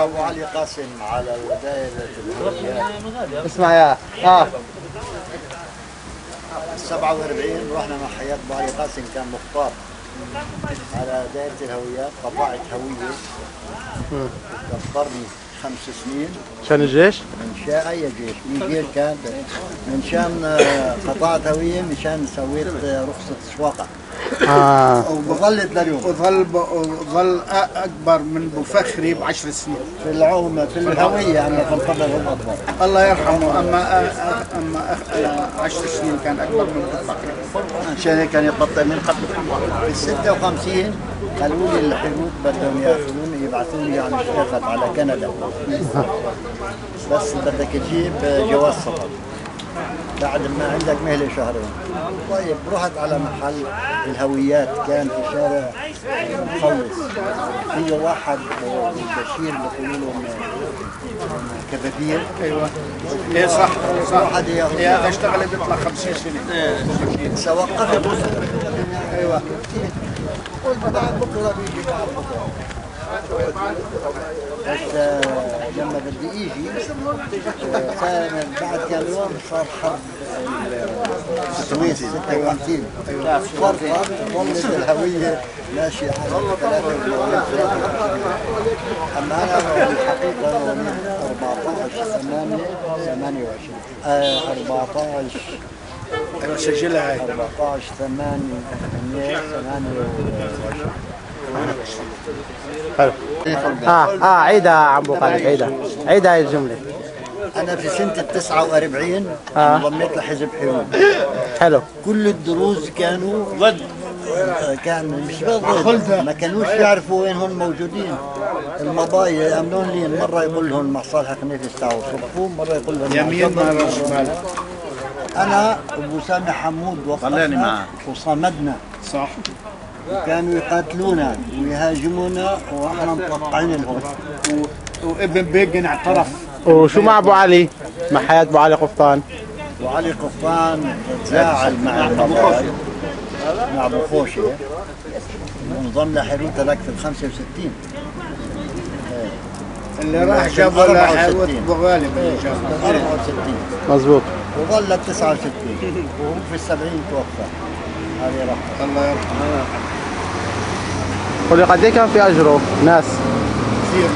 ابو علي قاسم على دائرة الهويات. اسمع يا 47 رحنا مع حياة ابو علي قاسم، كان مختار على دائرة الهويات، قطعت هوية كبرني 5 سنين. عشان الجيش؟ من شان اي جيش؟ من جيش كان من شان قطعت هوية، مشان سويت رخصة سواقة. وظلت لليوم. وظل اكبر من ابو فخري ب10 سنين في العومة في الهوية، اما في القدر هم اكبر. الله يرحمه. اما 10 سنين كان اكبر من ابو فخري. عشان هيك كان يقطع من قبل. في 56 قالوا لي الحدود بدهم ياخذوني يبعثوني يعني اشتغل على كندا، بس بدك تجيب جواز سفر بعد ما عندك مهلة شهرين. طيب رحت على محل الهويات، كان في شارع مخلص، في واحد بشير بيقولوا لهم كبابير. ايوه ايه صح. واحد هذا اشتغل بيطلع 50 سنه. سوقفت. ايوه قلت بعد بكره بيجي بعد بكره، بس لما بدي ايجي بعد كم يوم صار حرب السويس 56. فرقت ظلت الهويه ماشيه على 3. اما انا بالحقيقه من 14/8/28 14 ايوه سجلها هاي 14/8/28. حلو. عيدها عم ابو خالد، عيدها هاي الجملة. أنا في سنة 49 انضميت لحزب حلول. حلو. كل الدروز كانوا ضد، كان مش ضد، ما كانوش يعرفوا وين هم موجودين. المضايا يأمنون لي، مرة يقول لهم مع صالح خنيفي استعوا صفوم، مرة يقول لهم يمين مرة شمال. أنا أبو سامي حمود وقفنا وصمدنا. صح. كانوا يقاتلونا ويهاجمونا واحنا مقطعين لهم. وابن بيجن اعترف. وشو مع ابو علي؟ مع حياة ابو علي قفطان؟ ابو علي قفطان تزاعل مع القضايا مع ابو خوشي، انضم لحلول ترك في 65 اللي راح جابوا لحيوة ابو غالب اللي جابوا 64 مظبوط. وظل 69 وهو في 70 توفى. هذه رحمة الله يرحمه. قولي قد ايه كان في اجره ناس؟ كثير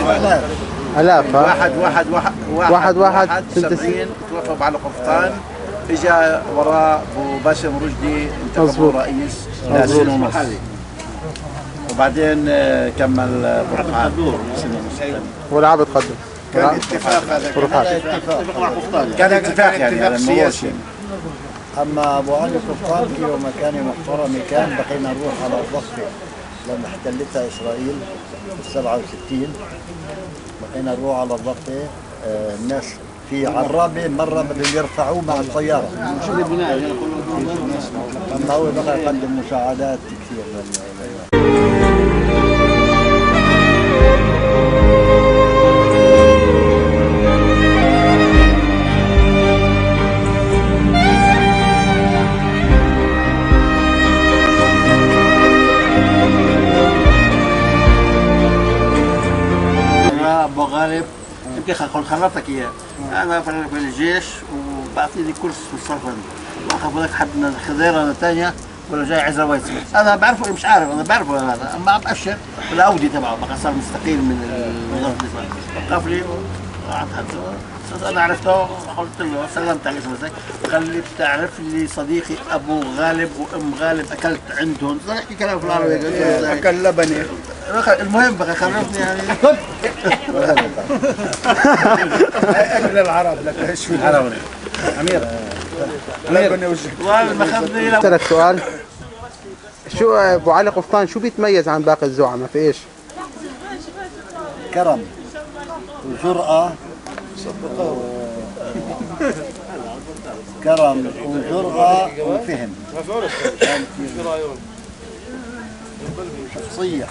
والله. آلاف. واحد 70 توفى ابو علي قفطان، اجى وراء ابو باسم رشدي انتخبوا رئيس لسنه ونص، وبعدين كمل برهان سنه ونص. والعاب تقدم. كان اتفاق هذا. كان اتفاق يعني على سياسي. اما ابو علي قفطان في مكان محترم كان، بقينا نروح على الضفه لما احتلتها اسرائيل في 67، بقينا نروح على الضفه. الناس في عرابه مره بدهم يرفعوه مع الطياره، اما هو بقى يقدم مساعدات كثير ابو غالب يمكن خلطك اياه. انا في الجيش وبعطيني كورس في الصرف، واخذ لك حد من الخضيره ثانيه ولا جاي عزرا وايتس. انا بعرفه مش عارف، انا بعرفه هذا، اما عم ابشر بالاودي تبعه بقى صار مستقيل من وزاره الدفاع. وقف لي وقعد انا عرفته، قلت له سلمت عليه قال لي بتعرف لي صديقي ابو غالب وام غالب اكلت عندهم، نحكي كلام في العربي اكل لبني. المهم بقى خرفني يعني اكل العرب لك ايش في العرب. امير لبني وجه. اسالك سؤال، شو ابو علي قفطان شو بيتميز عن باقي الزعماء في ايش؟ كرم وجرأة، كرم وجرأة وفهم، شخصية.